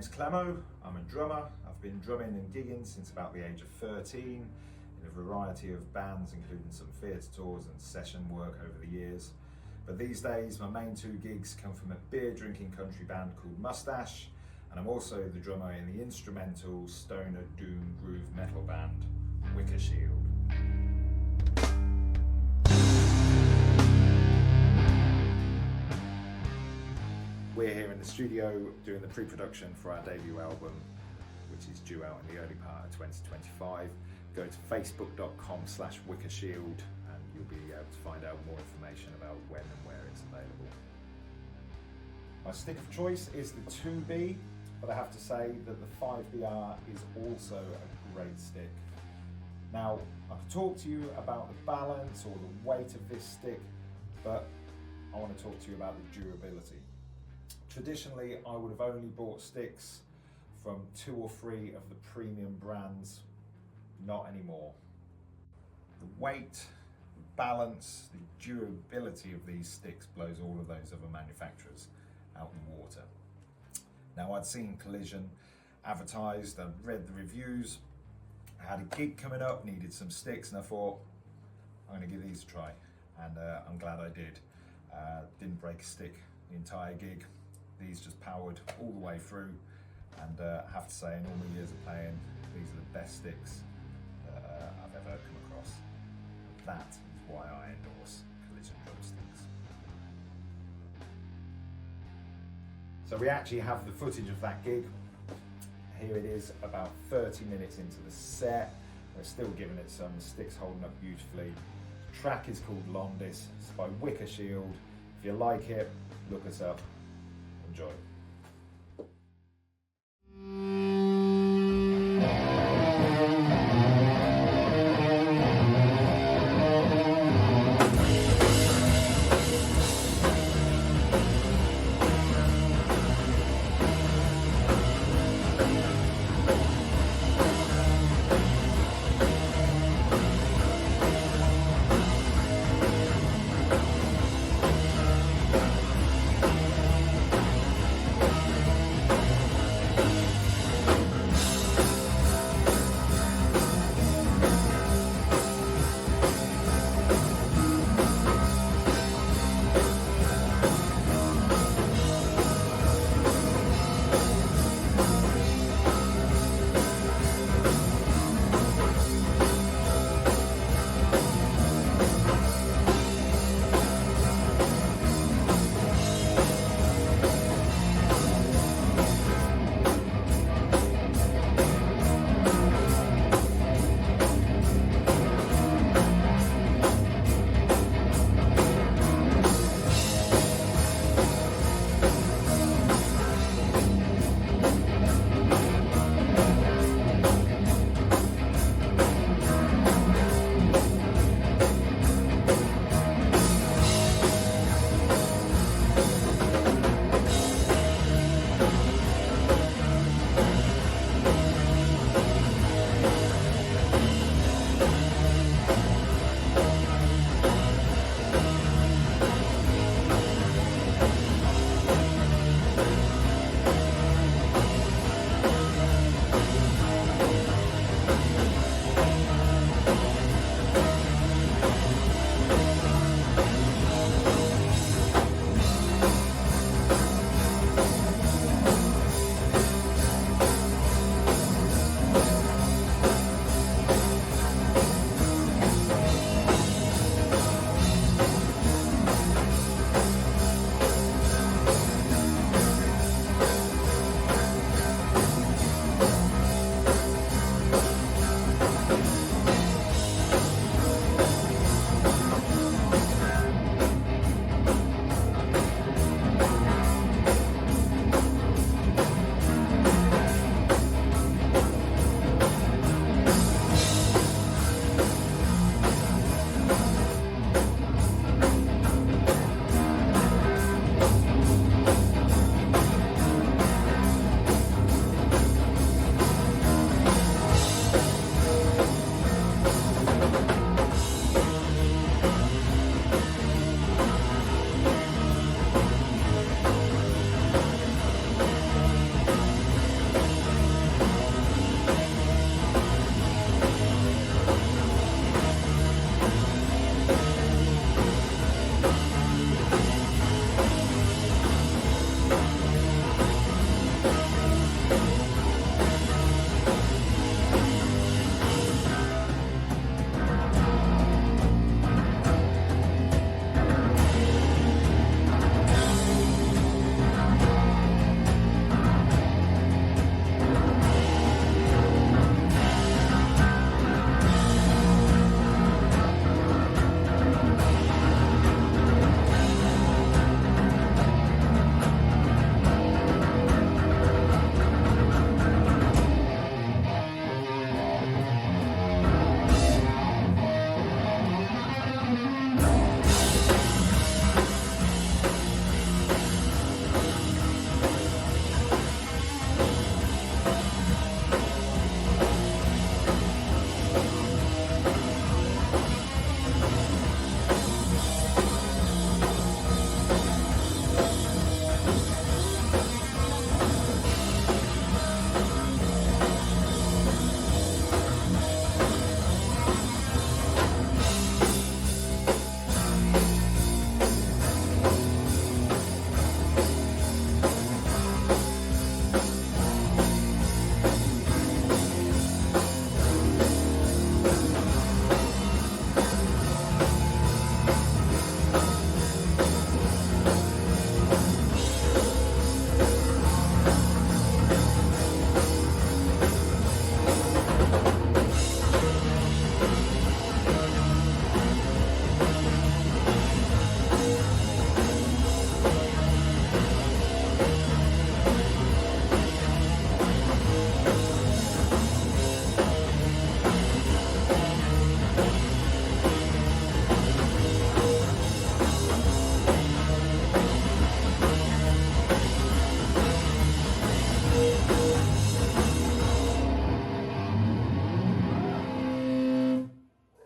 name's Clemo, I'm a drummer. I've been drumming and gigging since about the age of 13 in a variety of bands, including some theatre tours and session work over the years. But these days my main two gigs come from a beer drinking country band called Moustache, and I'm also the drummer in the instrumental stoner doom groove metal band Wicker Shield. We're here in the studio doing the pre-production for our debut album, which is due out in the early part of 2025. Go to facebook.com/wickershield and you'll be able to find out more information about when and where it's available. My stick of choice is the 2B, but I have to say that the 5BR is also a great stick. Now, I could talk to you about the balance or the weight of this stick, but I want to talk to you about the durability. Traditionally, I would have only bought sticks from 2 or 3 of the premium brands, not anymore. The weight, the balance, the durability of these sticks blows all of those other manufacturers out the water. Now, I'd seen Collision advertised, I'd read the reviews, I had a gig coming up, needed some sticks, and I thought, I'm going to give these a try, and I'm glad I did. Didn't break a stick the entire gig. These just powered all the way through, and I have to say, in all my years of playing, these are the best sticks that I've ever come across. That is why I endorse Collision Drumsticks. So we actually have the footage of that gig. Here it is, about 30 minutes into the set. We're still giving it some, the stick's holding up beautifully. The track is called Londis, it's by Wicker Shield. If you like it, look us up. Enjoy.